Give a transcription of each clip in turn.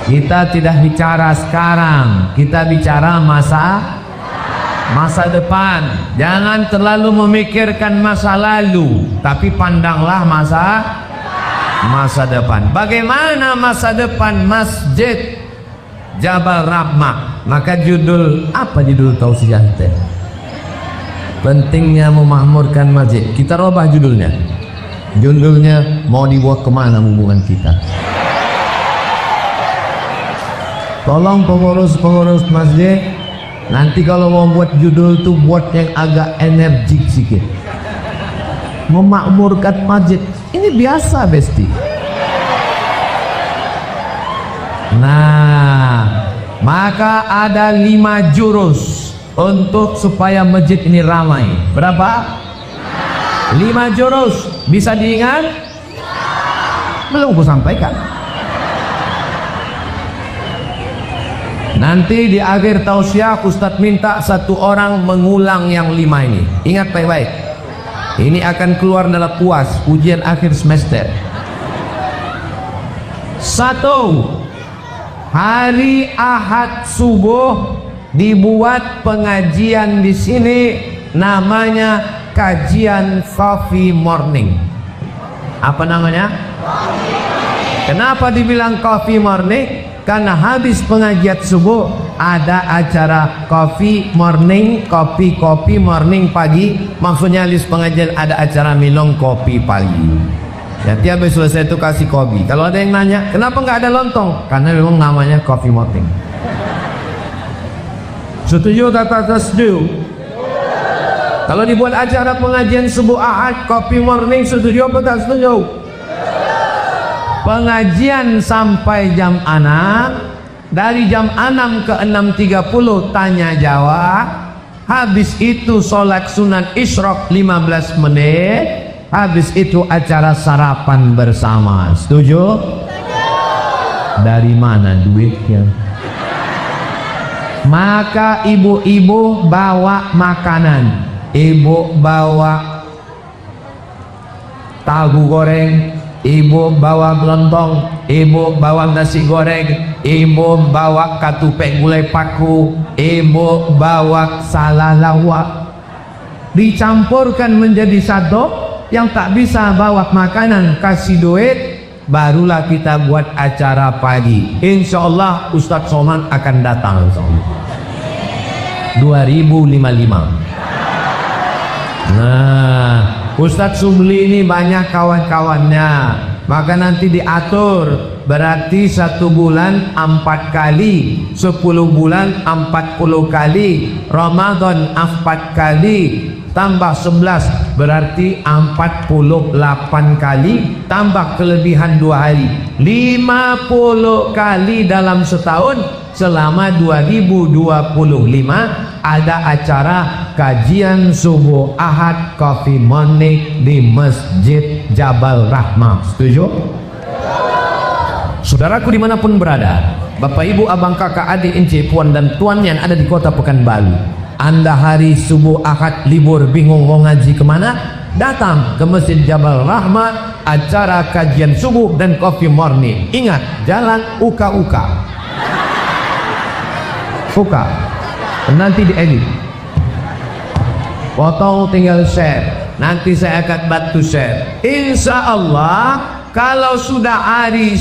Kita tidak bicara sekarang, kita bicara masa depan. Jangan terlalu memikirkan masa lalu, tapi pandanglah masa depan. Bagaimana masa depan Masjid Jabal Rahmah? Maka judul tausiah kita? Pentingnya memakmurkan masjid. Kita rubah judulnya. Judulnya mau dibawa kemana hubungan kita? Tolong pengurus masjid, nanti kalau mau buat judul tuh buat yang agak energik sedikit. Memakmurkan masjid, ini biasa besti. Nah, maka ada 5 jurus untuk supaya masjid ini ramai. Berapa? 5 jurus. Bisa diingat? Belum ku sampaikan. Nanti di akhir tausiah Ustadz minta 1 orang mengulang yang 5 ini. Ingat baik-baik. Ini akan keluar dalam UAS, ujian akhir semester. 1. Hari Ahad subuh dibuat pengajian di sini, namanya kajian coffee morning. Apa namanya? Kenapa dibilang coffee morning? Karena habis pengajian subuh ada acara coffee morning, kopi morning pagi. Maksudnya habis pengajian ada acara minum kopi pagi. Nanti habis selesai itu kasih kopi. Kalau ada yang nanya, kenapa nggak ada lontong? Karena memang namanya coffee morning. Setuju tak setuju? Kalau dibuat acara pengajian subuh Ahad coffee morning, setuju apa tak setuju? Pengajian sampai jam 6, dari jam 6 ke 6.30 tanya jawab. Habis itu sholat sunat isyraq 15 menit. Habis itu acara sarapan bersama. Setuju? Dari mana duitnya? Maka ibu-ibu bawa makanan. Ibu bawa tahu goreng, ibu bawa lontong, ibu bawa nasi goreng, ibu bawa katupek gulai paku, ibu bawa salalawak. Dicampurkan menjadi satu. Yang tak bisa bawa makanan kasih duit, barulah kita buat acara pagi. Insya Allah Ustadz Somad akan datang, insya Allah 2055. Nah, Ustadz Subli ini banyak kawan-kawannya, maka nanti diatur. Berarti 1 bulan 4 kali, 10 bulan 40 kali, Ramadan 4 kali, tambah 11 berarti 48 kali, tambah kelebihan 2 hari, 50 kali dalam setahun. Selama 2025 ada acara kajian subuh Ahad coffee morning di Masjid Jabal Rahmah. Setuju? Saudaraku dimanapun berada, Bapak Ibu Abang Kakak Adik Encik Puan dan Tuan yang ada di kota Pekanbaru, Anda hari subuh Ahad libur bingung mau ngaji kemana? Datang ke Masjid Jabal Rahmah, acara kajian subuh dan coffee morning. Ingat, jalan uka-uka. Uka. Nanti diedit. Potong tinggal share. Nanti saya akan bantu share. Insya Allah kalau sudah hari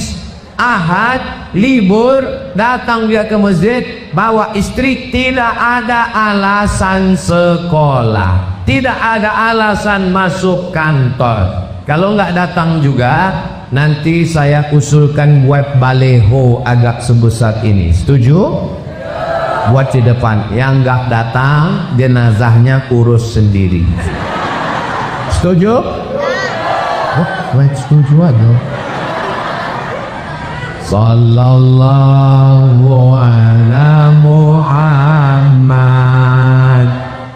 Ahad libur, datang dia ke masjid, bawa istri, tidak ada alasan sekolah, tidak ada alasan masuk kantor. Kalau nggak datang juga, nanti saya usulkan buat baleho agak sebesar ini. Setuju? Buat di depan. Yang nggak datang, jenazahnya urus sendiri. Setuju? Oh, setuju aja. Sallallahu ala Muhammad,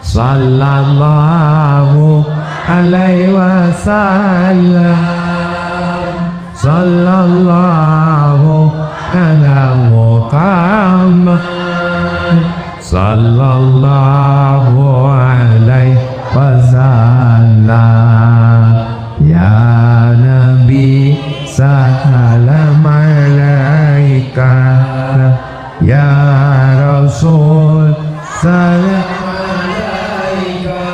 sallallahu alaihi wasallam, sallallahu ala Muhammad, sallallahu alaihi wasallam. Ya Nabi salam alaika Ya Rasul salam alaika.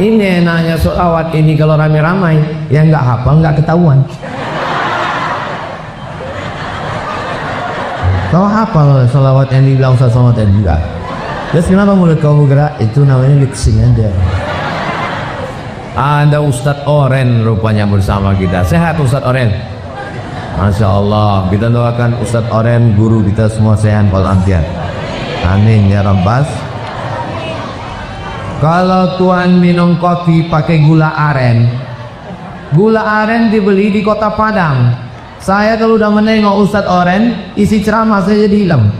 Ini enaknya sholawat ini kalau ramai-ramai, yang nggak hafal nggak ketahuan. Kau hafal sholawat yang dibilang Ustaz Somad tadi enggak? Terus kenapa mulut kau bergerak? Itu namanya liksing aja. Ada Ustadz Oren rupanya bersama kita. Sehat Ustadz Oren? Masya Allah. Kita doakan Ustadz Oren, guru kita semua sehat walafiat. Amin ya Rabbas. Kalau tuan minum kopi pakai gula aren dibeli di Kota Padang. Saya kalau udah menengok Ustadz Oren, isi ceramah saya jadi hilang.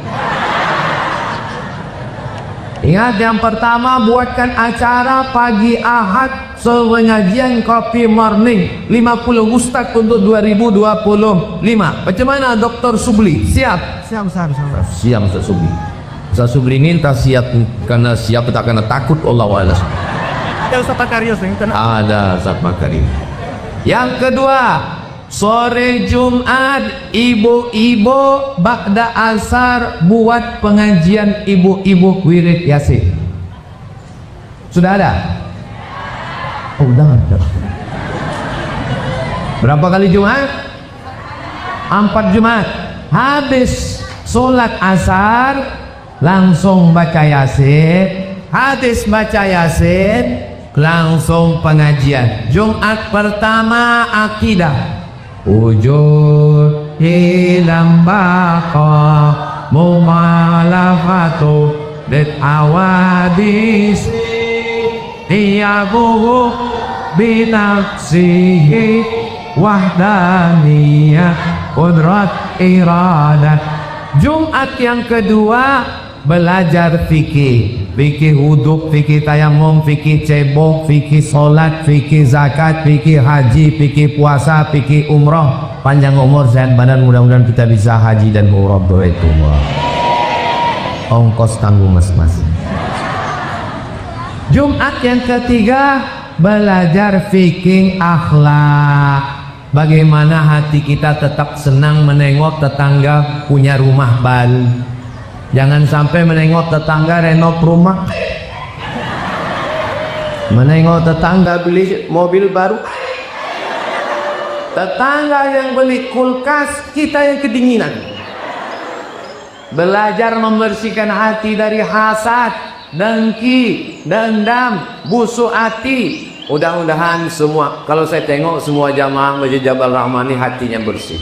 Ingat, yang pertama, buatkan acara pagi Ahad pengajian kopi morning 50 Ustadz untuk 2025. Macam mana Dr. Subli? Siap? Siap Ustaz Subli. Ustaz Subli ini entah siap karena siap tak karena takut, Allah wa'ala. Ya Ustaz Makarius nih. Ada Ustaz Makarius. Yang kedua, sore Jumat ibu-ibu ba'da asar buat pengajian ibu-ibu wirid Yasin. Sudah ada? Oh, udah ada. Berapa kali Jumat? 4 Jumat. Habis sholat asar langsung baca Yasin. Habis baca Yasin langsung pengajian. Jumat pertama akidah. Ujur hilang baqa mumalafatu dit awadisi tiyabuhu binafsihi wahdaniyah qudrat iradah. Jumat yang kedua belajar fikih, fikih wudhu, fikih tayamum, fikih cebok, fikih solat, fikih zakat, fikih haji, fikih puasa, fikih umroh. Panjang umur, sehat badan, mudah-mudahan kita bisa haji dan umroh baitullah. Ongkos tanggung masing-masing. Jumat yang ketiga belajar fikih akhlak. Bagaimana hati kita tetap senang menengok tetangga punya rumah baru. Jangan sampai menengok tetangga renov rumah, menengok tetangga beli mobil baru, tetangga yang beli kulkas, kita yang kedinginan. Belajar membersihkan hati dari hasad, dengki, dendam, busuk hati. Mudah-mudahan semua, kalau saya tengok semua jamaah Masjid Jabal Rahmani hatinya bersih.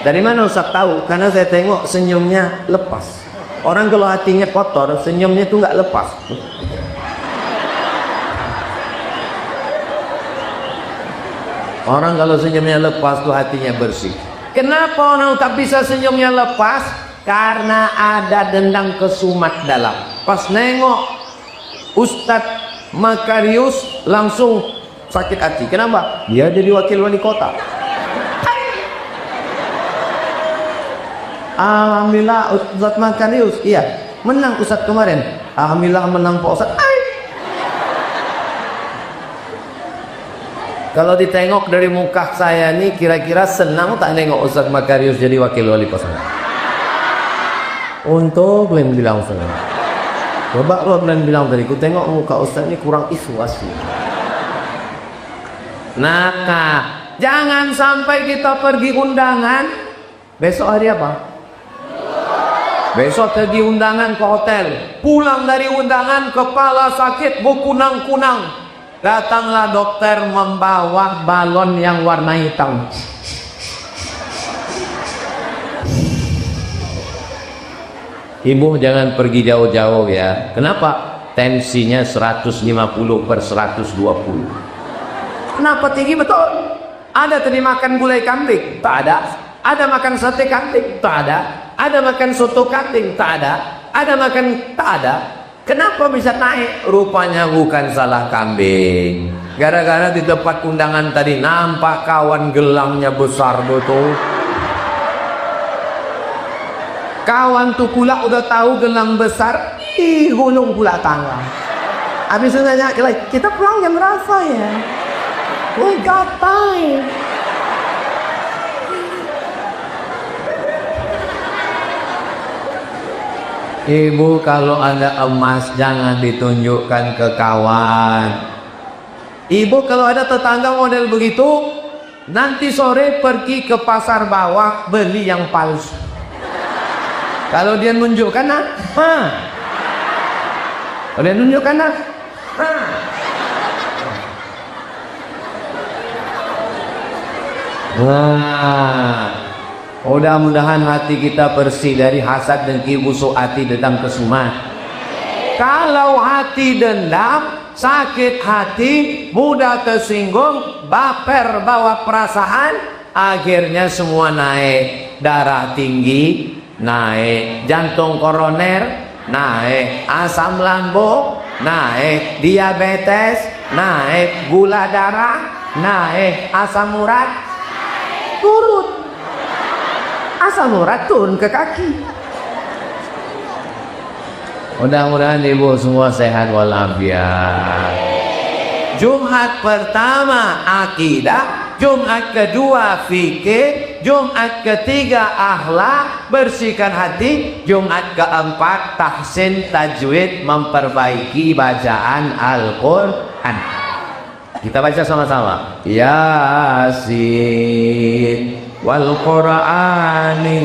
Dari mana Ustaz tahu? Karena saya tengok senyumnya lepas. Orang kalau hatinya kotor, senyumnya itu nggak lepas. Orang kalau senyumnya lepas tuh hatinya bersih. Kenapa orang tak bisa senyumnya lepas? Karena ada dendam kesumat dalam. Pas nengok Ustadz Makarius langsung sakit hati. Kenapa? Dia jadi wakil wali kota. Alhamdulillah Ustadz Makarius, iya menang Ustadz kemarin. Alhamdulillah menang Pak Ustadz. Kalau ditengok dari muka saya nih, kira-kira senang tak nengok Ustadz Makarius jadi wakil wali kota? Untuk kalian bilang senang. Coba lo kalian bilang tadi, ku tengok muka Ustadz ini kurang ikhlas. Nah, jangan sampai kita pergi undangan. Besok hari apa? Besok pergi undangan ke hotel, pulang dari undangan kepala sakit berkunang-kunang. Datanglah dokter membawa balon yang warna hitam. Ibu jangan pergi jauh-jauh ya. Kenapa? Tensinya 150/120. Kenapa tinggi betul? Ada tadi makan gulai kambing? Tak ada. Ada makan sate kambing? Tak ada. Ada makan soto kambing? Tak ada. Ada makan? Tak ada. Kenapa bisa naik? Rupanya bukan salah kambing. Gara-gara di tempat undangan tadi nampak kawan gelangnya besar betul. Kawan tuh pula udah tahu gelang besar, gulung pula tangga. Habis itu nanya lagi, kita pulang jam berapa ya? We got time. Ibu kalau ada emas jangan ditunjukkan ke kawan. Ibu kalau ada tetangga model begitu, nanti sore pergi ke pasar bawah beli yang palsu. Kalau dia nunjukkan kalau dia nunjukkan mudah-mudahan hati kita bersih dari hasad, dengki, busuk hati, dendam, kesumat. Kalau hati dendam, sakit hati, mudah tersinggung, baper, bawa perasaan, akhirnya semua naik. Darah tinggi naik, jantung koroner naik, asam lambung naik, diabetes naik, gula darah naik, asam urat turun. Asam urat turun ke kaki. Mudah-mudahan ibu semua sehat walafiat. Jumat pertama akidah, Jumat kedua fikih, Jumat ketiga akhlak, bersihkan hati, Jumat keempat tahsin tajwid, memperbaiki bacaan Al-Quran. Kita baca sama-sama. Yasin wal Qur'ani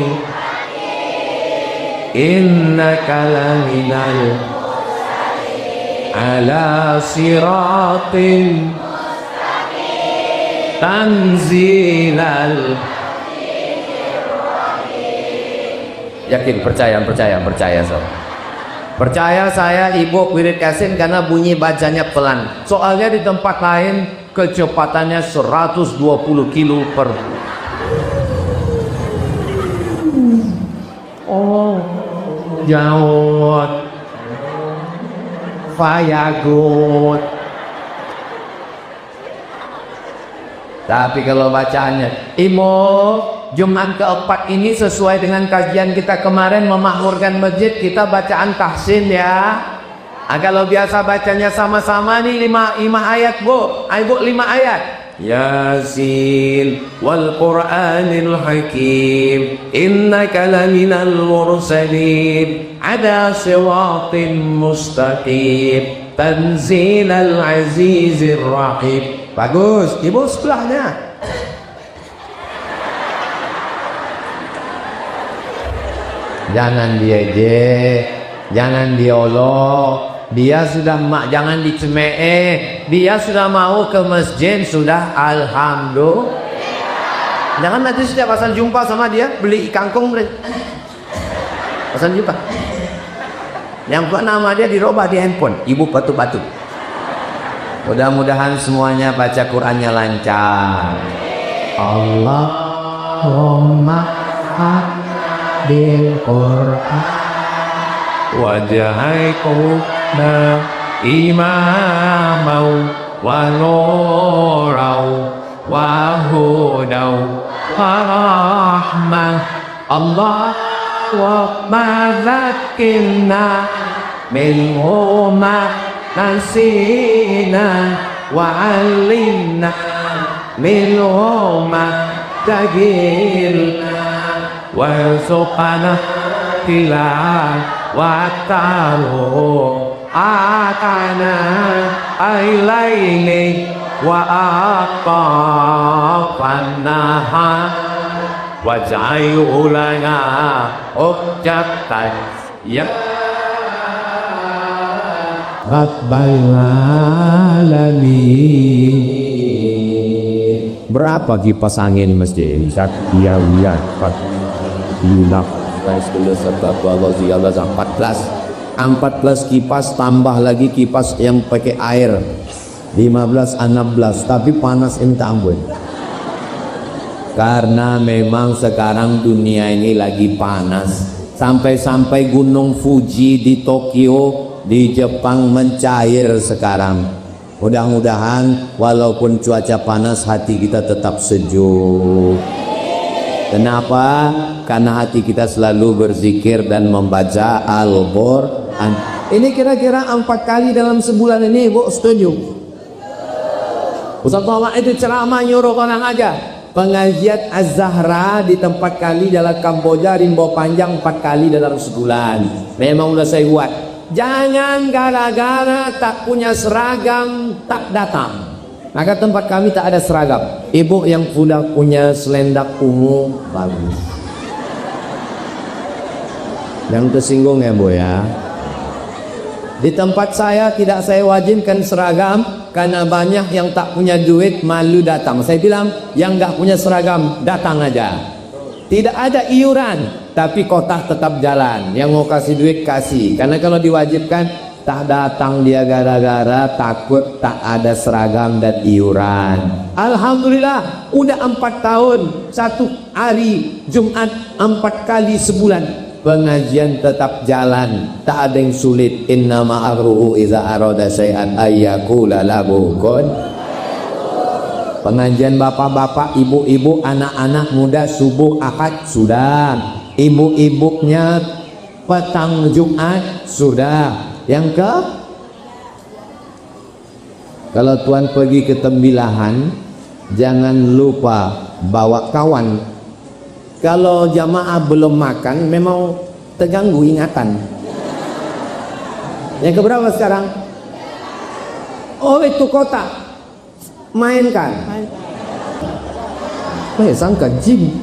innaka laminal ala siratin tanzilal. Yakin, percaya so. Percaya saya ibu wirid Yasin karena bunyi bacanya pelan. Soalnya di tempat lain kecepatannya 120 kilo per. Oh, jawab fayagut. Tapi kalau bacaannya Jumat keempat ini sesuai dengan kajian kita kemarin memakmurkan masjid, kita bacaan tahsin ya. Kalau biasa bacanya sama-sama nih 5 ayat bu, ibu 5 ayat. Yasin wal Qur'anil Hakim innaka laminal mursalin ada siratin mustaqim tanzilal azizir rahim. Bagus, ibu sebelahnya. Jangan diejek, jangan diolok. Dia sudah jangan dicemee. Dia sudah mau ke masjid, sudah alhamdulillah. Jangan nanti setiap pasal jumpa sama dia beli kangkung pasal jumpa. Yang buat nama dia dirubah di handphone, ibu batu-batu. Mudah-mudahan semuanya baca Qur'annya lancar. Allahumma bil Qur'an wajahaikumna imamau wa nurau wa hudau wa rahmah. Allahumma zakirna minhuma nasina wa alimna minhuma tagilna warzuqna tilawatahu atana ailaini wa aqafannaha waj'alhu lana hujjatan ya Rabbal alamin. Berapa kipas angin masjid? Saktiawian 14 kipas, tambah lagi kipas yang pakai air 15 16, tapi panas minta ampun. Karena memang sekarang dunia ini lagi panas. Sampai-sampai gunung Fuji di Tokyo di Jepang mencair sekarang. Mudah-mudahan walaupun cuaca panas hati kita tetap sejuk. Kenapa? Karena hati kita selalu berzikir dan membaca Al-Quran. Ini kira-kira 4 kali dalam sebulan ini, Bu, setuju? Ustaz Muhammad itu ceramah nyuruh orang aja. Pengajian Az-Zahra di tempat kali dalam Kamboja, Rimbo Panjang 4 kali dalam sebulan. Memang udah saya buat. Jangan gara-gara tak punya seragam tak datang. Maka tempat kami tak ada seragam. Ibu yang sudah punya selendang ungu bagus. Jangan tersinggung ya, Bu ya. Di tempat saya tidak saya wajibkan seragam karena banyak yang tak punya duit malu datang. Saya bilang yang nggak punya seragam datang aja. Tidak ada iuran, tapi kotak tetap jalan. Yang mau kasih duit kasih. Karena kalau diwajibkan tak datang dia gara-gara takut tak ada seragam dan iuran. Alhamdulillah udah 4 tahun 1 hari Jumat 4 kali sebulan pengajian tetap jalan, tak ada yang sulit. Innama amruhu idza arada syai'an ayyaqula lahu kun. Pengajian bapak-bapak, ibu-ibu, anak-anak muda subuh Ahad sudah, ibu-ibunya petang Jumat sudah. Yang kalau tuan pergi ke tembilahan jangan lupa bawa kawan. Kalau jamaah belum makan memang terganggu ingatan. Yang keberapa sekarang? Oh itu kotak. Mainkan. Sangka gym.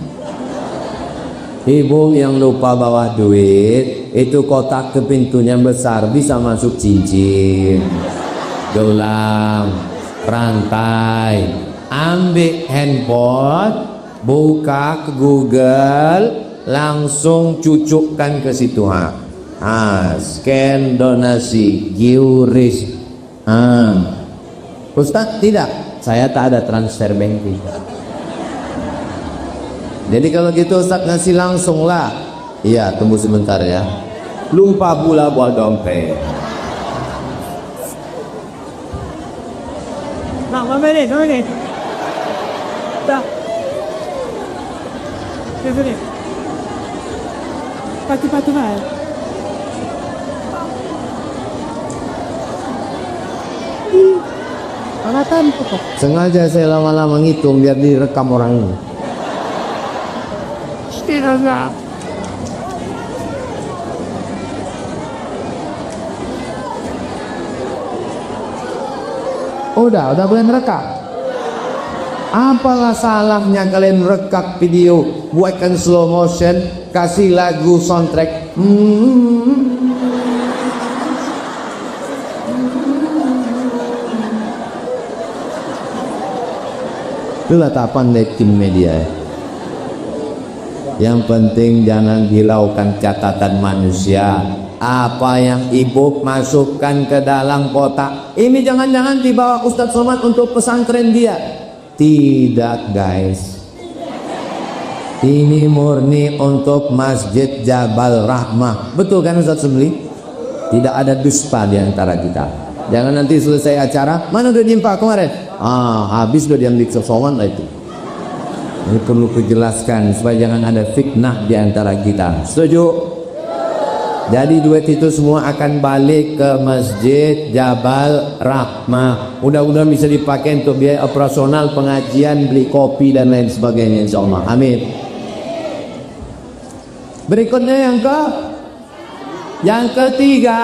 Ibu yang lupa bawa duit, itu kotak ke pintunya besar, bisa masuk cincin, gelang, rantai. Ambil handphone, buka ke Google, langsung cucukkan ke situ. Scan donasi, QRIS. Ustaz, tidak, saya tak ada transfer banking. Jadi kalau gitu Ustaz ngasih langsung lah. Iya, tunggu sebentar ya. Lupa pula bawa dompet. Nah, mana ni? Mana ni? Dah. Sini. Pati-pati mana? Alatan kok. Sengaja saya lama-lama ngitung biar direkam orang ini. Tidak. Udah boleh merekam. Apalah salahnya kalian rekam video, buatkan slow motion, kasih lagu soundtrack. Itulah tak pandai tim media. Yang penting jangan hilaukan catatan manusia. Apa yang ibu masukkan ke dalam kotak ini jangan-jangan dibawa Ustadz Somad untuk pesantren dia. Tidak guys, ini murni untuk Masjid Jabal Rahmah. Betul kan Ustadz Sumli? Tidak ada dusta di antara kita. Jangan nanti selesai acara, mana udah jumpa kemarin? Habis udah diambil Somad lah itu. Ini perlu kujelaskan supaya jangan ada fitnah di antara kita. Setuju? Jadi duit itu semua akan balik ke Masjid Jabal Rahmah. Mudah-mudahan bisa dipakai untuk biaya operasional, pengajian, beli kopi dan lain sebagainya insyaallah. Amin. Berikutnya yang ketiga,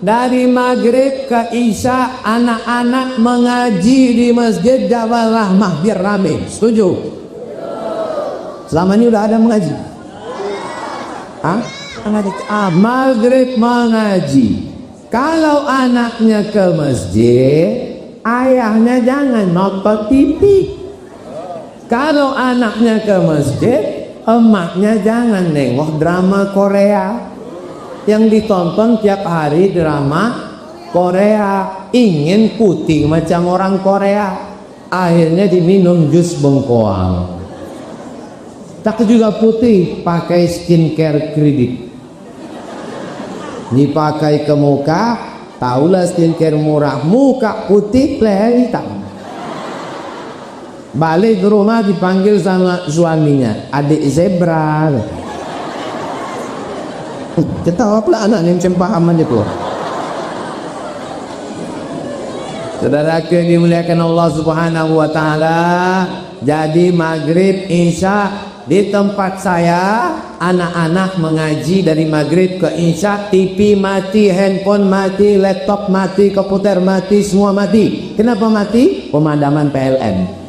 dari maghrib ke isya anak-anak mengaji di Masjid Jabal Rahmah biar rame. Setuju? Selama ini udah ada mengaji? Maghrib mengaji. Kalau anaknya ke masjid, ayahnya jangan nonton TV. Kalau anaknya ke masjid, emaknya jangan nengok drama Korea. Yang ditonton tiap hari drama Korea. Ingin putih macam orang Korea, akhirnya diminum jus bengkoang. Tak juga putih, pakai skincare kredit. Dipakai ke muka, tahulah skincare murah, muka putih leher hitam. Balik ke rumah dipanggil sama suaminya, adik zebra. Ketawa pula anak yang macam paham aja tuh. Saudaraku yang dimuliakan Allah Subhanahu wa taala, jadi maghrib isya di tempat saya anak-anak mengaji dari maghrib ke isya, TV mati, handphone mati, laptop mati, komputer mati, semua mati. Kenapa mati? Pemadaman PLN.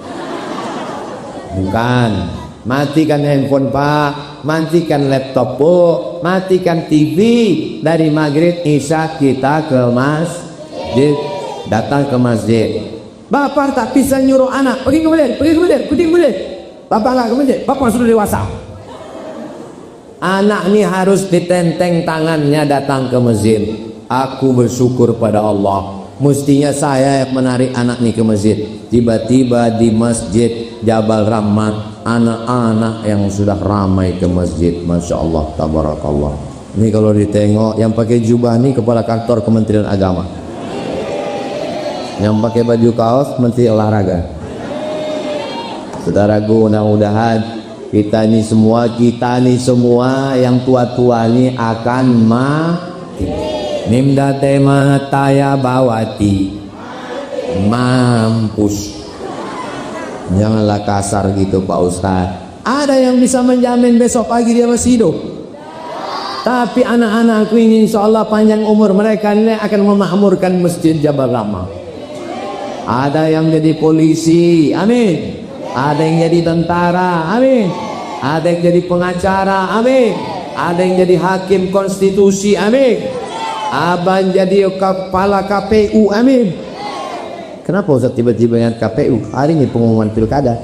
Bukan, matikan handphone Pak, matikan laptop Bu, matikan TV. Dari maghrib isya kita ke masjid, datang ke masjid. Bapak tak bisa nyuruh anak pergi ke masjid, pergi ke masjid, pergi ke masjid. Bapak nggak ke masjid, bapak sudah dewasa. Anak ini harus ditenteng tangannya datang ke masjid. Aku bersyukur pada Allah. Mestinya saya yang menarik anak ini ke masjid. Tiba-tiba di masjid Jabal Rahmat, anak-anak yang sudah ramai ke masjid. Masya Allah, tabarakallah. Ini kalau ditengok yang pakai jubah ini kepala kantor Kementerian Agama, yang pakai baju kaos Menteri Olahraga. Saudaraku, mudah-mudahan kita ini semua yang tua-tua ini akan mati. Nimda tema taya bawati mampus. Janganlah kasar gitu Pak Ustaz. Ada yang bisa menjamin besok pagi dia masih hidup? Tapi anak-anakku ini insya Allah panjang umur, mereka ini akan memakmurkan Masjid Jabal Rahmah. Ada yang jadi polisi, amin. Ada yang jadi tentara, amin. Ada yang jadi pengacara, amin. Ada yang jadi hakim konstitusi, amin. Abang jadi kepala KPU, amin. Kenapa Ustaz tiba-tiba ingat KPU? Hari ini pengumuman pilkada.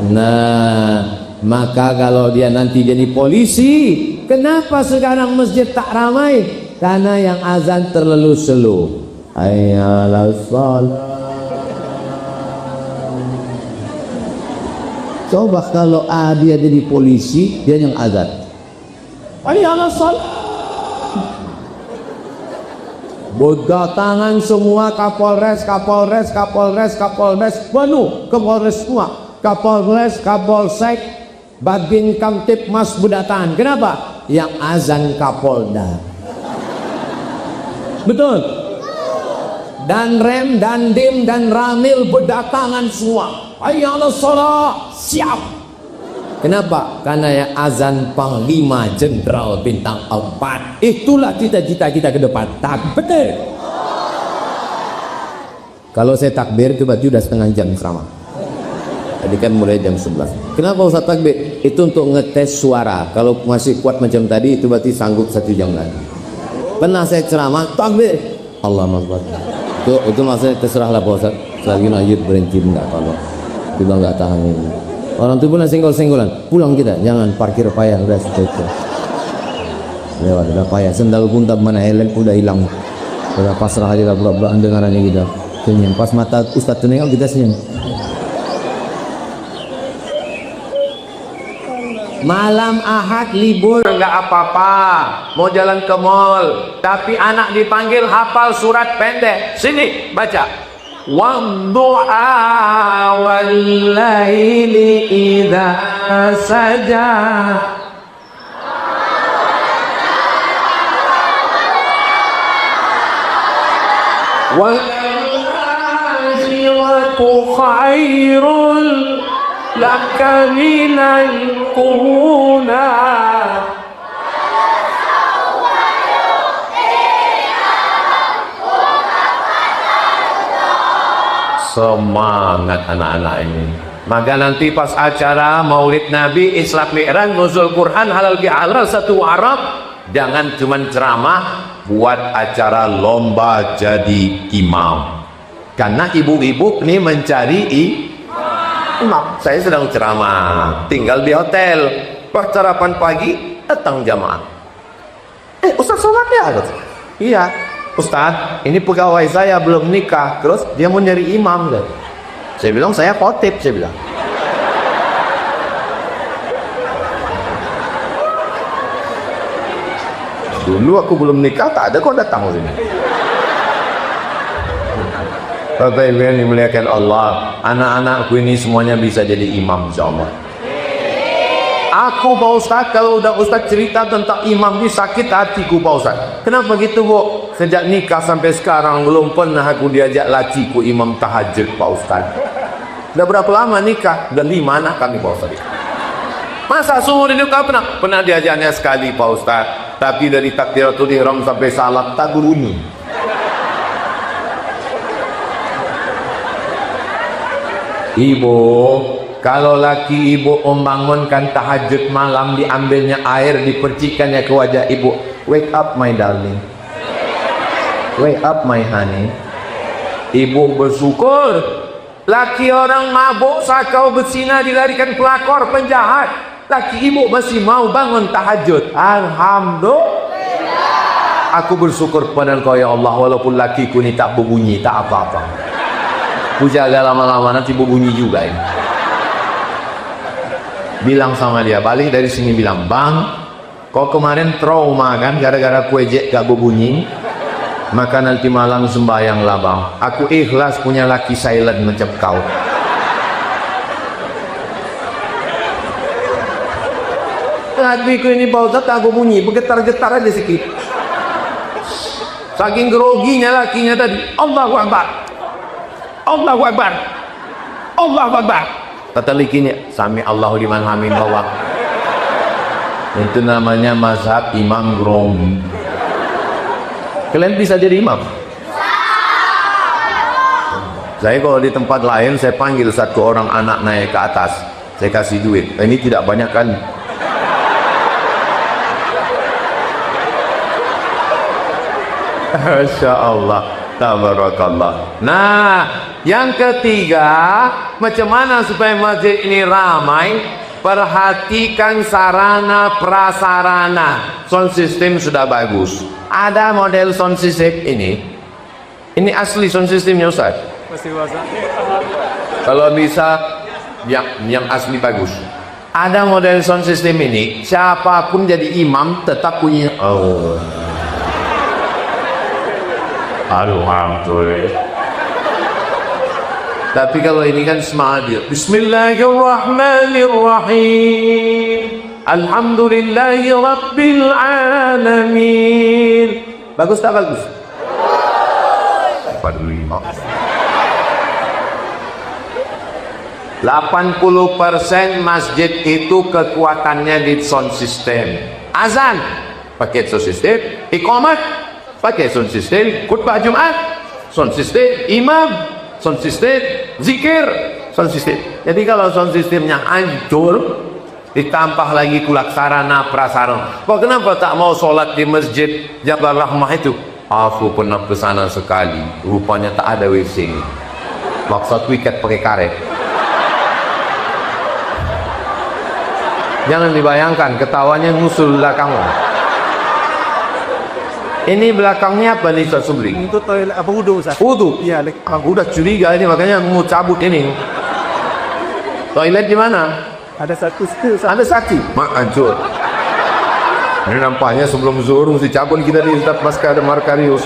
Nah, maka kalau dia nanti jadi polisi, kenapa sekarang masjid tak ramai? Karena yang azan terlalu slow. Hayya 'alas shalah. Coba kalau dia jadi polisi, dia yang azan. Hayya 'alas shalah. Berdatangan semua Kapolres, penuh Kapolres semua, Kapolres, Kapolsek, Babin Kamtipmas berdatangan. Kenapa? Yang azan Kapolda. Betul. Dan Rem, dan Dim, dan Ramil berdatangan semua. Hayya 'alas shalah, siap. Kenapa? Karena yang azan Panglima Jenderal Bintang 4. Itulah cita-cita kita ke depan. Takbir. Kalau saya takbir itu berarti udah setengah jam ceramah. Tadi kan mulai jam 11. Kenapa Ustaz takbir? Itu untuk ngetes suara. Kalau masih kuat macam tadi itu berarti sanggup 1 jam lagi. Pernah saya ceramah takbir. Allahu Akbar. Itu maksudnya terserahlah Pak Ustaz. Selagi lanjut berhenti enggak, kalau kita enggak tahan ini. Orang tuh pun senggol-senggolan, pulang kita, jangan parkir payah, udah itu. Lewat udah payah, sendal pun tak mana helm udah hilang, udah pasrah aja lah bulan dengarannya kita. Senyum, pas mata Ustaz tuh nengok kita senyum. Malam Ahad libur nggak apa-apa, mau jalan ke mall, tapi anak dipanggil hafal surat pendek. Sini baca. Waddu'a wal-laili idza saja. Wal-akhiratu khairul laka minal ula. Semangat anak-anak ini. Maka nanti pas acara Maulid Nabi, Isra Mi'raj, Nuzul Quran, halal bihalal satu Arab, jangan cuman ceramah, buat acara lomba jadi imam. Karena ibu-ibu ini mencari imam. Saya sedang ceramah, tinggal di hotel, pas sarapan pagi datang jamaah. Ustaz sholat ya? Iya. Ustaz, ini pegawai saya belum nikah, terus dia mau nyari imam. Saya bilang saya khotib, saya bilang. Dulu aku belum nikah, tak ada kok datang sini. Bapak Ibu yang dimuliakan Allah, anak-anakku ini semuanya bisa jadi imam insyaallah. Aku Pak Ustaz, kalau udah Ustaz cerita tentang imam ini sakit hatiku Pak Ustaz. Kenapa gitu Bu? Sejak nikah sampai sekarang belum pernah aku diajak laciku imam tahajud Pak Ustaz. Udah berapa lama nikah? Udah 5 anak kami Pak Ustaz. Masa seumur hidup kau pernah? Pernah diajarnya sekali Pak Ustaz. Tapi dari takbiratul ihram sampai salat tak berbunyi. Ibu, kalau laki ibu membangunkan tahajud malam, diambilnya air, dipercikannya ke wajah ibu. Wake up my darling. Wake up my honey. Ibu bersyukur. Laki orang mabuk, sakau bersina, dilarikan pelakor, penjahat. Laki ibu masih mau bangun tahajud. Alhamdulillah. Aku bersyukur kepada Engkau ya Allah, walaupun lakiku ni tak berbunyi, tak apa-apa. Ku jaga lama-lama nanti berbunyi juga ini. Bilang sama dia, balik dari sini bilang, Bang, kau kemarin trauma kan gara-gara kue ejek gak berbunyi, maka nanti malam sembahyanglah bang. Aku ikhlas punya laki silent macam kau. Hatiku ini Pak Ustaz tak berbunyi, bergetar-getar aja sikit. Saking groginya lakinya tadi. Allahu Akbar, Allahu Akbar, Allahu Akbar. Kata likinya, sami Allahu liman hamid bawah. Itu namanya mazhab imam grogi. Kalian bisa jadi imam? Saya kalau di tempat lain saya panggil satu orang anak naik ke atas, saya kasih duit. Ini tidak banyak kan? Masya Allah, tabarakallah. Nah, yang ketiga, macam mana supaya masjid ini ramai? Perhatikan sarana prasarana. Sound system sudah bagus. Ada model sound system ini. Ini asli sound systemnya Ustaz. Kalau bisa yang asli bagus. Ada model sound system ini. Siapapun jadi imam tetap punya. Oh. Alhamdulillah. Tapi kalau ini kan semangat dia. Bismillahirrahmanirrahim. Alhamdulillahi Rabbil Alamin. Bagus tak bagus? 80% masjid itu kekuatannya di sound system. Azan pakai sound system, iqamat pakai sound system, khutbah Jumat sound system, imam sound system, zikir sound system. Jadi kalau sound systemnya hancur, ditambah lagi kulaksarana prasarana. Kok kenapa tak mau sholat di masjid Jabal Rahmah itu? Aku pernah ke sana sekali, rupanya tak ada WC. Maksud wiket pakai karet. Jangan dibayangkan, ketawanya ngusul belakangmu. Ini belakangnya apa nih Ustaz Subli? Untuk toilet apa wudu Ustaz? Wudu? Iya. Aku udah curiga ini, makanya mau cabut ini. Toilet di mana? Ada satu situ Ustaz. Ada saksi? Mak hancur. Ini nampaknya sebelum zuhur mesti cabut kita di Ustaz Maska ada Markarius.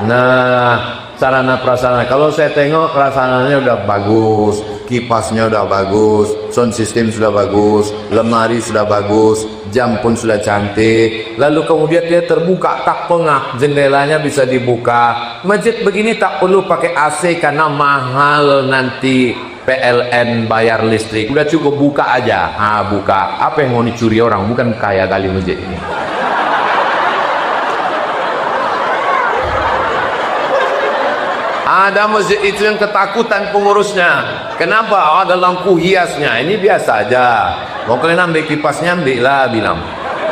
Nah, sarana prasarana. Kalau saya tengok prasarananya udah bagus, kipasnya udah bagus, sound system sudah bagus, lemari sudah bagus, jam pun sudah cantik. Lalu kemudian dia terbuka tak pengah, jendelanya bisa dibuka. Masjid begini tak perlu pakai AC karena mahal nanti PLN bayar listrik. Udah cukup buka aja. Buka. Apa yang mau dicuri orang? Bukan kaya kali masjid ini. Ada masjid itu yang ketakutan pengurusnya. Kenapa? Ada lampu hiasnya. Ini biasa aja. Mau kalian ambil kipasnya, ambil lah bilang.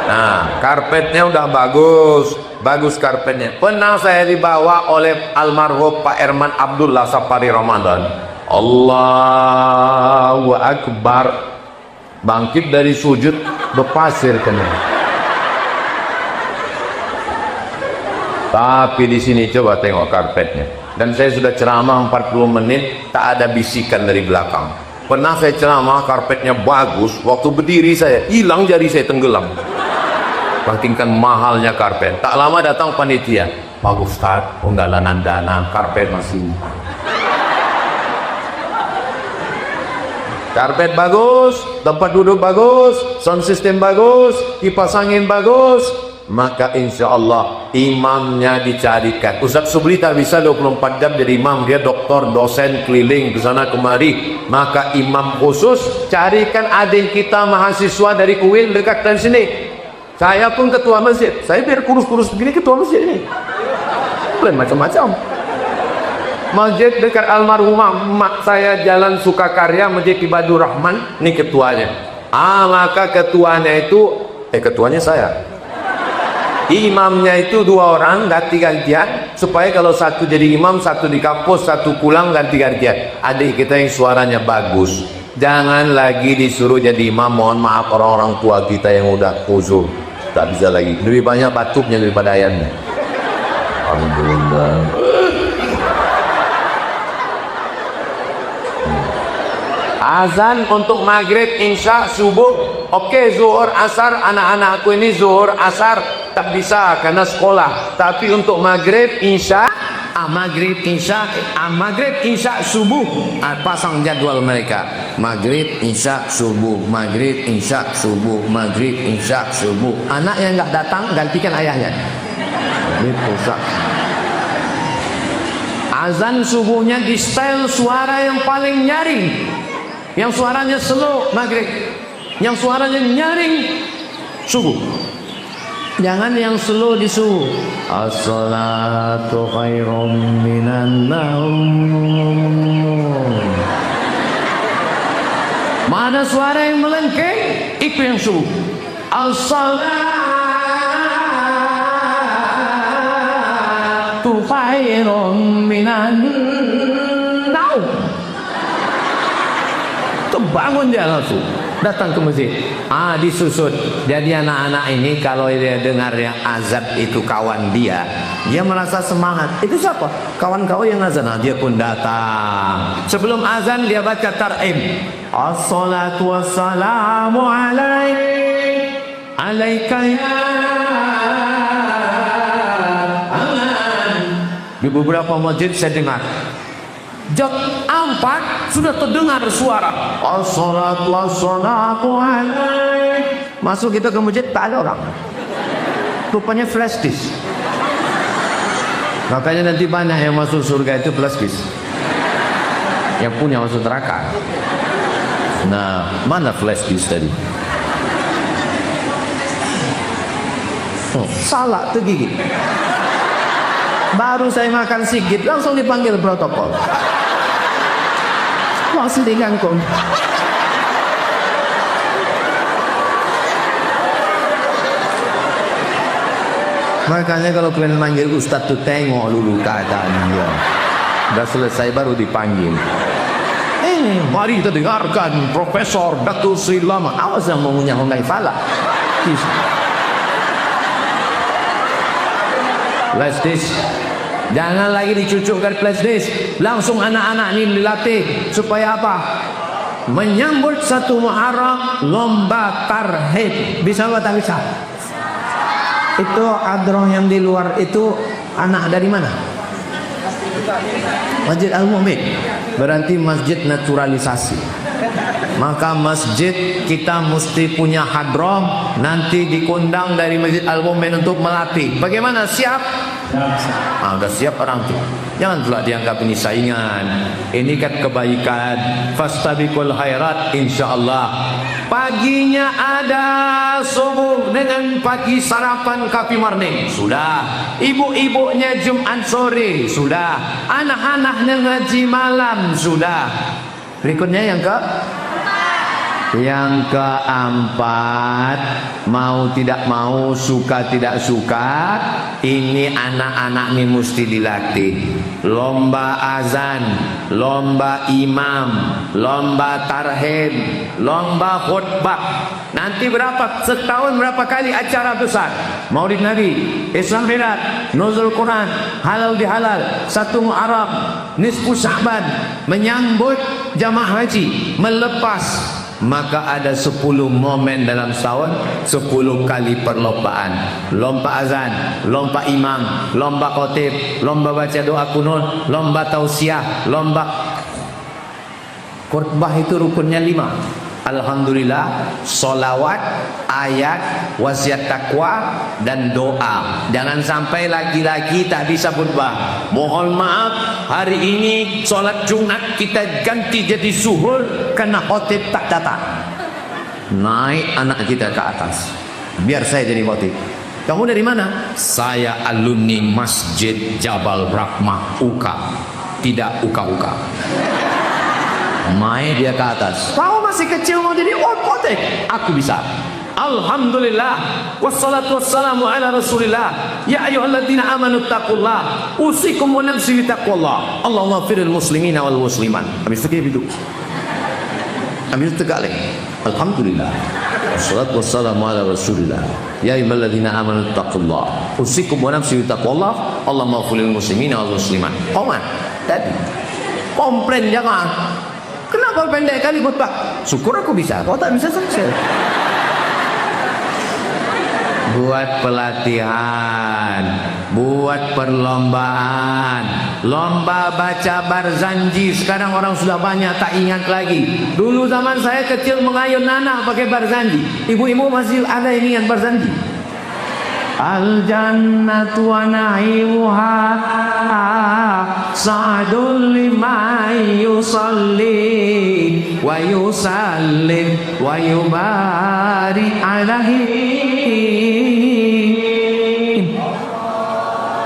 Nah, karpetnya udah bagus. Bagus karpetnya. Pernah saya dibawa oleh almarhum Pak Herman Abdullah Safari Ramadan. Allahu Akbar. Bangkit dari sujud, berpasir kena. Tapi di sini coba tengok karpetnya. Dan saya sudah ceramah 40 menit, tak ada bisikan dari belakang. Pernah saya ceramah, karpetnya bagus, waktu berdiri saya, hilang jari saya tenggelam. Saking mahalnya karpet. Tak lama datang panitia. Pak Ustaz, penggalangan dana, karpet masih. Karpet bagus, tempat duduk bagus, sound system bagus, kipas angin bagus, maka insya Allah imamnya dicarikan. Ustaz Subli tak bisa 24 jam jadi imam, dia doktor, dosen, keliling ke sana kemari. Maka imam khusus, carikan adik kita mahasiswa dari Kuil dekat dari sini. Saya pun ketua masjid, saya biar kurus-kurus begini ketua masjid ini. Lain macam-macam. Masjid dekat almarhumah mak saya, Jalan Sukakarya, Masjid Ibadur Rahman, ini ketuanya. Maka ketuanya itu ketuanya saya. Imamnya itu 2 orang ganti-gantian, supaya kalau satu jadi imam, satu di kampus, satu pulang, ganti-gantian. Adik kita yang suaranya bagus, jangan lagi disuruh jadi imam. Mohon maaf orang-orang tua kita yang udah uzur, tak bisa lagi. Lebih banyak batuknya daripada ayatnya. Alhamdulillah. Azan untuk maghrib, isya, subuh. Oke, zuhur, asar, anak-anakku ini zuhur, asar tak bisa karena sekolah. Tapi untuk maghrib, isya, maghrib, isya, subuh, pasang jadwal mereka. Maghrib, isya, subuh, maghrib, isya, subuh, maghrib, isya, subuh. Anak yang nggak datang gantikan ayahnya. Ini pusat. Azan subuhnya di style suara yang paling nyaring. Yang suaranya slow maghrib, yang suaranya nyaring subuh. Jangan yang slow di subuh. As-salatu khairum minan naum. Mana suara yang melengking, itu yang subuh. As-salatu khairum minan naum. Bangun dia langsung datang ke masjid, disusut. Jadi anak-anak ini kalau dia dengar yang azab itu kawan dia merasa semangat. Itu siapa? Kawan kau yang azan. Dia pun datang. Sebelum azan dia baca tar'im. As-salatu wassalamu alaika ya aman. Di beberapa masjid saya dengar jam 4 sudah terdengar suara as-salatu wassalamu alaik. Masuk kita ke masjid tak ada orang, rupanya flash disk. Makanya nanti banyak yang masuk surga itu flash disk, yang punya masuk neraka. Nah, mana flash disk tadi? Salah tergigit. Baru saya makan sikit langsung dipanggil protokol. Langsung digangkung. Makanya kalau kalian manggil ustaz tuh tengok dulu keadaan dia. Udah selesai baru dipanggil. Mari kita dengarkan Profesor Datuk Sri Lama. Awas yang mau menyanggungkan falak. Flash disk. Jangan lagi dicucukkan flash disk. Langsung anak-anak ini dilatih supaya apa? Menyambut 1 Muharram lomba tarhib. Bisa atau tak bisa? Itu adroh yang di luar itu anak dari mana? Masjid Al-Mu'min. Berarti masjid naturalisasi. Maka masjid kita mesti punya hadroh. Nanti dikundang dari Masjid Al-Mu'min untuk melatih. Bagaimana? Siap? Udah siap orang tu. Jangan pula dianggap ini saingan. Ini kan kebaikan. Fastabiqul khairat, insyaallah. Paginya ada subuh dengan pagi sarapan kopi morning. Sudah. Ibu-ibunya Jumat sore. Sudah. Anak-anaknya ngaji malam. Sudah. Berikutnya yang keempat, mau tidak mau, suka tidak suka, ini anak-anak ini mesti dilatih. Lomba azan, lomba imam, lomba tarhib, lomba khutbah. Nanti setahun berapa kali acara besar? Maulid Nabi, Islam Mi'raj, Nuzul Quran, halal bihalal, 1 Muharram, nisfu Sya'ban, menyambut jamaah haji, melepas. Maka ada 10 momen dalam setahun, 10 kali perlombaan. Lomba azan, lomba imam, lomba khotib, lomba baca doa kunut, lomba tausiah, lomba Khutbah itu rukunnya 5. Alhamdulillah, solawat, ayat, wasiat takwa, dan doa. Jangan sampai laki-laki tak bisa khutbah. Mohon maaf, hari ini solat Jumat kita ganti jadi zuhur karena khotib tak datang. Naik anak kita ke atas, biar saya jadi khotib. Kamu dari mana? Saya alumni Masjid Jabal Rahmah UKA. Tidak uka-uka. Main dia ke atas. Kau masih kecil mau jadi khotib? Aku bisa. Alhamdulillah, wassalatu wassalamu ala rasulillah. Ya ayyuhalladzina amanu taqullah, usikum wa nafsi bitaqwallah. Allahumma firil muslimina wal musliman. Habis itu dia duduk. Habis itu tegak lagi. Alhamdulillah, wassalatu wassalamu ala rasulillah. Ya ayyuhalladzina amanu taqullah, usikum wa nafsi bitaqwallah. Allahumma firil muslimina wal musliman. Komat tadi. Komplain jangan. Kenapa pendek kali khutbah? Syukur aku bisa. Kau tak bisa saja. Buat pelatihan, buat perlombaan, lomba baca Barzanji. Sekarang orang sudah banyak tak ingat lagi. Dulu zaman saya kecil mengayun anak pakai Barzanji. Ibu-ibu masih ada yang ingat Barzanji? Al jannatu wa na'imuha sa'adul liman yusalli wa yusallim wa yubarik alaihi.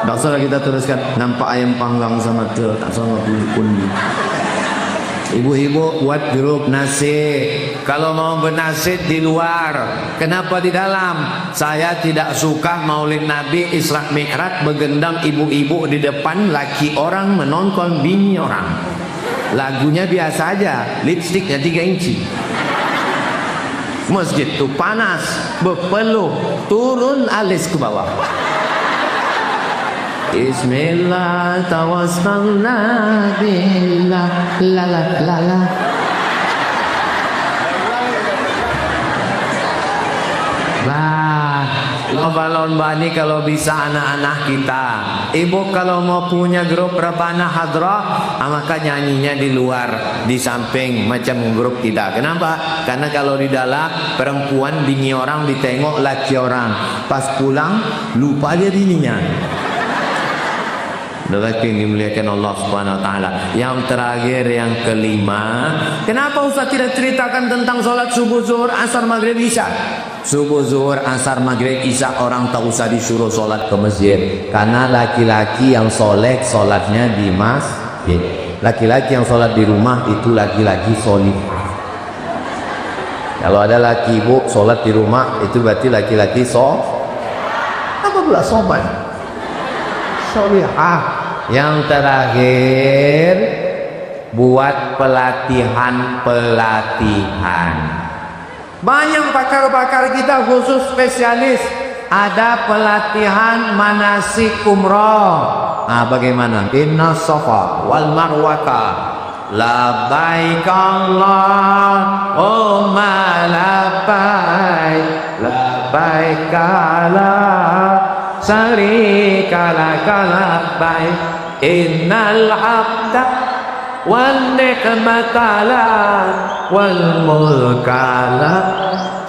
Tak salah kita teruskan. Nampak ayam panggang sama tu, tak sama kundi. Ibu-ibu buat grup nasi. Kalau mau bernasib di luar, kenapa di dalam? Saya tidak suka Maulid Nabi Isra Mi'raj begendang ibu-ibu di depan, laki orang menonton bini orang. Lagunya biasa aja, lipstiknya 3 inci. Masjid tu panas, berpeluh, turun alis ke bawah. Bismillah tawassalna billah la la la la. Bah, lomba-lomba ini kalau bisa anak-anak kita. Ibu kalau mau punya grup Rebana Hadrah, maka nyanyinya di luar, di samping macam grup kita. Kenapa? Karena kalau di dalam perempuan bini orang ditengok laki orang, pas pulang lupa dia bininya. Lelaki yang dimuliakan Allah Subhanahu wa taala. Yang terakhir, yang kelima, kenapa Ustaz tidak ceritakan tentang sholat subuh, zuhur, asar, maghrib, isya? Subuh, zuhur, asar, maghrib, isya orang tak usah disuruh sholat ke masjid. Karena laki-laki yang soleh sholatnya di masjid. Laki-laki yang sholat di rumah itu laki-laki solih. Kalau ada laki ibu sholat di rumah itu berarti laki-laki apa pula soban? Solihah. Yang terakhir, buat pelatihan. Banyak pakar-pakar kita khusus spesialis. Ada pelatihan manasik umroh. Bagaimana? Inna safa wal marwata labbaik Allahumma labbaik labbaik la syarika laka labbaik innal hamda wan ni'mata lak wal mulka la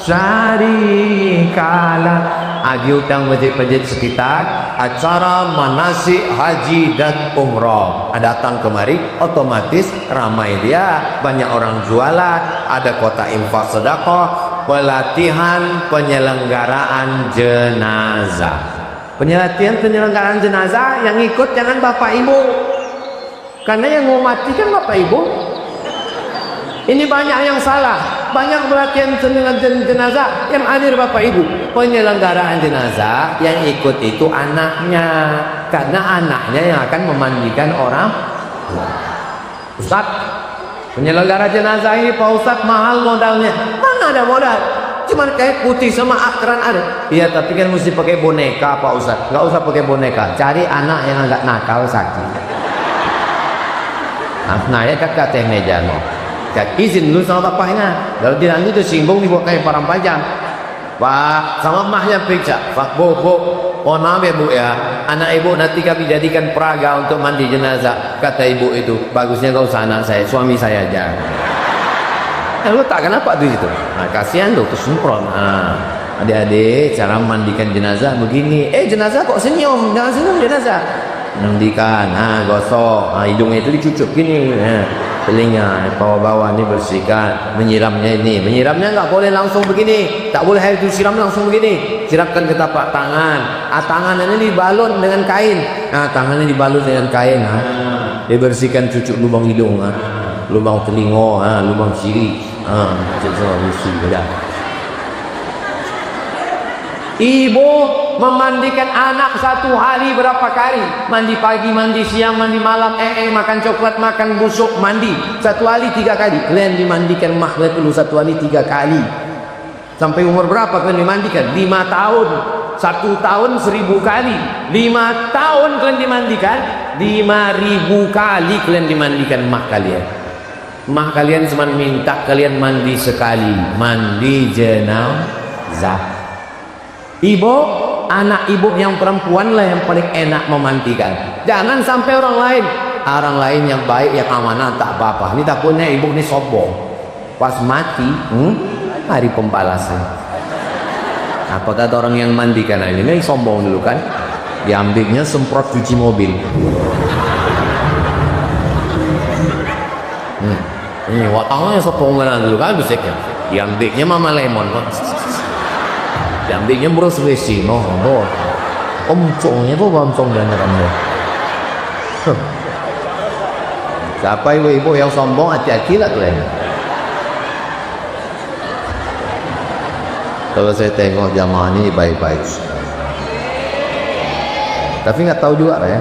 syarika lak. Diundang masjid-masjid sekitar acara manasik haji dan umrah. Datang kemari otomatis ramai dia, banyak orang jualan, ada kota infak sedekah, pelatihan penyelenggaraan jenazah. Penyelenggaraan jenazah yang ikut jangan bapak ibu, karena yang mau mati kan bapak ibu. Ini banyak yang salah. Banyak pelatihan jenazah yang hadir bapak ibu. Penyelenggaraan jenazah yang ikut itu anaknya, karena anaknya yang akan memandikan orang. Ustaz, penyelenggara jenazah ini Pak Ustaz mahal modalnya. Mana ada modal? Cuma kayak putih sama akran ada. Iya, tapi kan mesti pakai boneka Pak Ustaz. Nggak usah pakai boneka. Cari anak yang agak nakal sakit. Nah ya kakak teh meja no. Izin dulu sama bapaknya. Kalau tidak itu tersinggung dibawa kayak parang panjang. Pak, sama mahnya periksa. Pak, bu, mohon maaf ya bu ya. Anak ibu nanti kami jadikan peraga untuk mandi jenazah. Kata ibu itu, bagusnya kau usah anak saya, suami saya aja. letakkan apa tuh itu? Nah, kasihan tuh kesemprot. Nah, adik-adik cara memandikan jenazah begini. Jenazah kok senyum? Jangan senyum jenazah. Mandikan, gosok, hidungnya itu dicucuk gini, telinga, bawah-bawah ini bersihkan, menyiramnya nggak boleh langsung begini, tak boleh air itu siram langsung begini, siramkan ke tapak tangan, tangan ini dibalut dengan kain, tangannya dibalut dengan kain, dibersihkan cucuk lubang hidung, lubang telinga, lubang siri, Ibu memandikan anak satu hari berapa kali? Mandi pagi, mandi siang, mandi malam, makan coklat, makan busuk, mandi. Satu hari 3 kali. Kalian dimandikan makhluk dulu satu hari 3 kali. Sampai umur berapa kalian dimandikan? 5 tahun. 1 tahun 1000 kali. 5 tahun kalian dimandikan, 5000 kali kalian dimandikan mak kalian. Mak kalian cuma minta kalian mandi sekali, mandi jenazah. Ibu, anak ibu yang perempuan lah yang paling enak memandikan. Jangan sampai orang lain yang baik, yang amanah, tak apa-apa. Ini takutnya ibu ini sombong. Pas mati, hari pembalasan. Apa kata orang yang mandikan ini sombong dulu kan? Diambilnya semprot cuci mobil. Ini watangnya sombong dulu kan bisiknya. Diambilnya Mama Lemon. Diambilnya Bruce Wayne, omcongnya tuh omcong dan kamu. Siapa ibu yang sombong, hati-hati lah kalian. Kalau saya tengok jamaah ini baik-baik, tapi nggak tahu juga ya.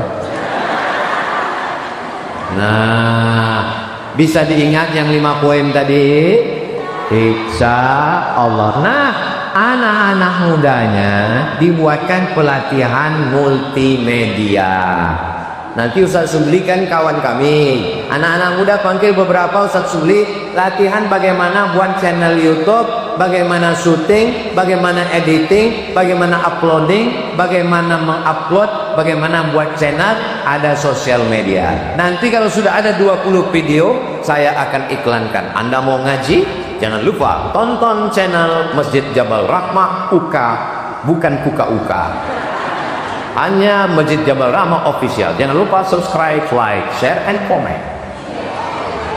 Nah, bisa diingat yang 5 poin tadi, insya Allah. Nah, anak-anak mudanya dibuatkan pelatihan multimedia. Nanti Ustaz Subli kan kawan kami, anak-anak muda panggil beberapa Ustaz Subli, latihan bagaimana buat channel YouTube, bagaimana syuting, bagaimana editing, bagaimana uploading, bagaimana mengupload, bagaimana buat channel, ada sosial media. Nanti kalau sudah ada 20 video, saya akan iklankan. Anda mau ngaji? Jangan lupa tonton channel Masjid Jabal Rahmah UKA, bukan Kuka UKA. Hanya Masjid Jabal Rahmah official. Jangan lupa subscribe, like, share, and comment.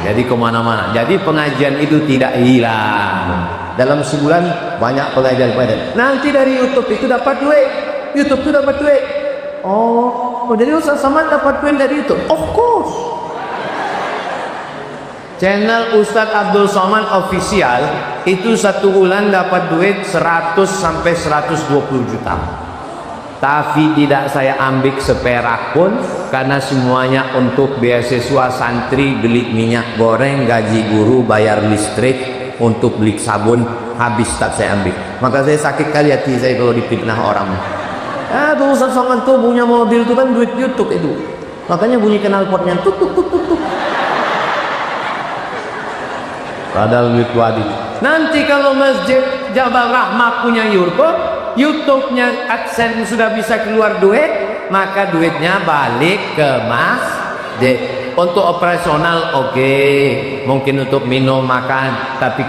Jadi kemana-mana. Jadi pengajian itu tidak hilang. Dalam sebulan banyak pengajian. Nanti dari YouTube itu dapat duit. YouTube itu dapat duit. Oh, jadi Ustaz Samad dapat duit dari YouTube? Of course. Channel Ustadz Abdul Somad Official itu 1 bulan dapat duit 100 sampai 120 juta. Tapi tidak saya ambil seperak pun, karena semuanya untuk beasiswa santri, beli minyak goreng, gaji guru, bayar listrik, untuk beli sabun, habis tak saya ambil. Maka saya sakit kali hati saya kalau difitnah orang. Tuh Ustadz Somad tuh punya mobil itu kan duit YouTube itu. Makanya bunyi knalpotnya tuk tuk tuk tuk tuk. Padahal duit wadi. Nanti kalau Masjid Jabal Rahmah punya YouTube-nya AdSense sudah bisa keluar duit, maka duitnya balik ke masjid. Untuk operasional oke, mungkin untuk minum makan, tapi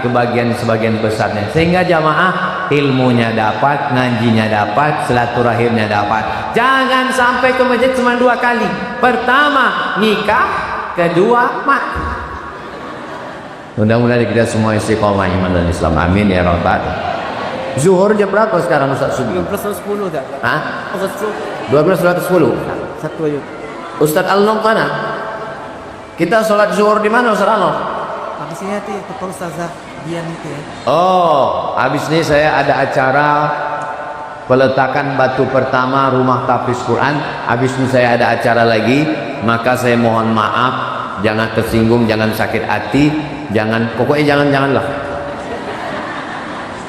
sebagian besarnya. Sehingga jamaah ilmunya dapat, ngajinya dapat, silaturahimnya dapat. Jangan sampai ke masjid cuma 2 kali. Pertama nikah, kedua mati. Mudah-mudahan kita semua istiqomah iman dan Islam. Amin ya rabbal. Zuhur jam berapa sekarang Ustaz Subi? 12.10 dah. Hah? 12.10. 12.10. Satu aja. Ustaz Al-Nom mana? Kita sholat zuhur di mana Ustaz Al-Nom? Habis ini nanti ketemu Ustazah Dian itu ya. Oh, habis ini saya ada acara peletakan batu pertama rumah tahfiz Quran. Habis ini saya ada acara lagi, maka saya mohon maaf. Jangan tersinggung, jangan sakit hati, pokoknya janganlah.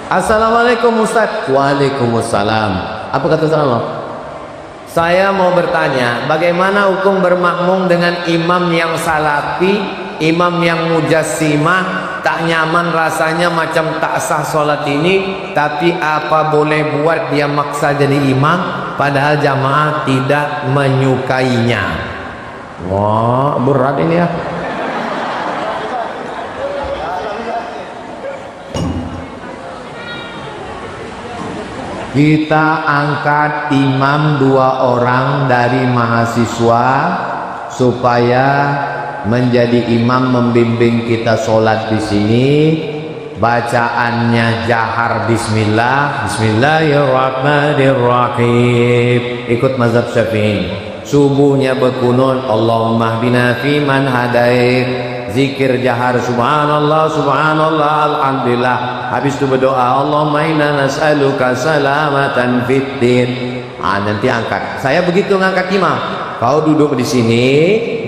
Assalamualaikum Ustaz. Waalaikumsalam. Apa kata Allah? Saya mau bertanya, bagaimana hukum bermakmum dengan imam yang salafi, imam yang mujassimah, tak nyaman rasanya macam tak sah sholat ini, tapi apa boleh buat dia maksa jadi imam, padahal jamaah tidak menyukainya. Wah, berat ini ya. Kita angkat imam 2 orang dari mahasiswa supaya menjadi imam membimbing kita sholat di sini. Bacaannya jahar bismillah, bismillahirrahmanirrahim. Ikut mazhab Syafi'i. Subuhnya berkunut, Allahumma hdina fiman hadait. Zikir jahar subhanallah subhanallah alhamdulillah. Habis itu berdoa Allahumma inna nas'aluka salamatan fid din. Nanti angkat. Saya begitu ngangkat imam. Kau duduk di sini,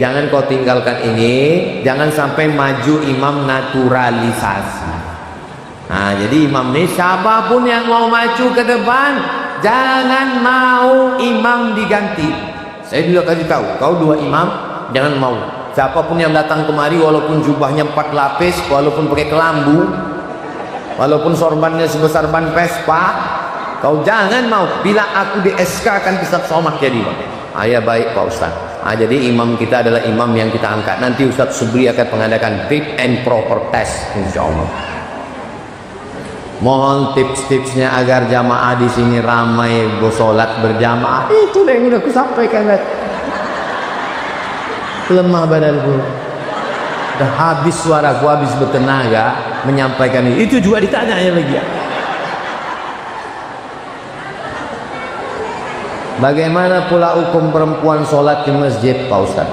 jangan kau tinggalkan ini, jangan sampai maju imam naturalisasi. Jadi imam ini siapapun yang mau maju ke depan, jangan mau imam diganti. Saya juga kasih tahu, kau 2 imam, jangan mau. Siapapun yang datang kemari, walaupun jubahnya 4 lapis, walaupun pakai kelambu, walaupun sorbannya sebesar ban Vespa, kau jangan mau. Bila aku di SK akan Ustaz Somad jadi. Ya baik Pak Ustaz. Jadi imam kita adalah imam yang kita angkat. Nanti Ustaz Subri akan mengadakan fit and proper test, insya Allah. Mohon tips-tipsnya agar jamaah di sini ramai bersolat berjamaah. Itu yang udah aku sampaikan. Lemah badanku, udah habis suaraku, habis bertenaga menyampaikan ini. Itu juga ditanya lagi ya. Bagaimana pula hukum perempuan sholat di masjid Pak Ustaz?